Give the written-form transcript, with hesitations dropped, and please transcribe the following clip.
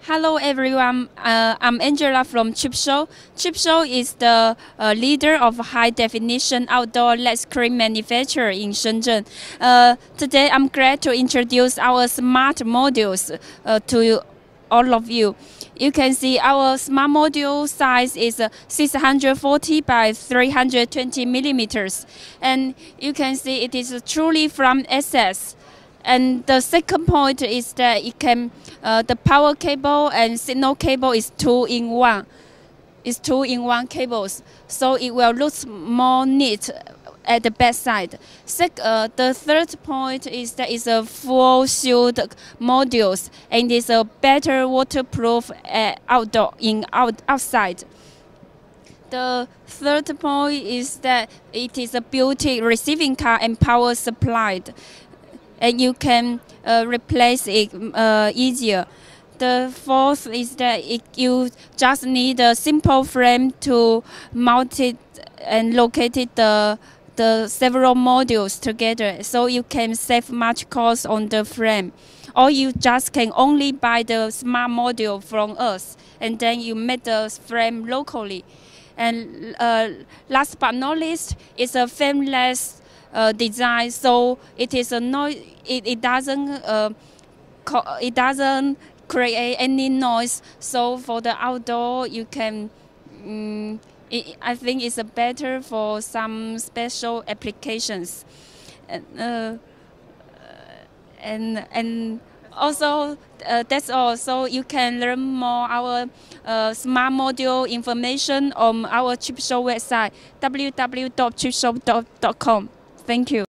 Hello everyone, I'm Angela from Chipshow. Chipshow is the leader of high-definition outdoor LED screen manufacturer in Shenzhen. Today I'm glad to introduce our smart modules to all of you. You can see our smart module size is 640 by 320 millimeters, and you can see it is truly from ISE. And the second point is that it can the power cable and signal cable is two-in-one. It's two-in-one cables, so it will look more neat at the backside. The third point is that it's a full shield modules and it's a better waterproof outside. The third point is that it is a built-in receiving card and power supplied, and you can replace it easier. The fourth is that you just need a simple frame to mount it and locate the several modules together, so you can save much cost on the frame. Or you just can only buy the smart module from us, and then you make the frame locally. And last but not least, it's a frameless design, so it is it doesn't create any noise. So for the outdoor, you can. I think it's better for some special applications, and also that's all. So you can learn more our smart module information on our Chipshow website, www.chipshow.com. Thank you.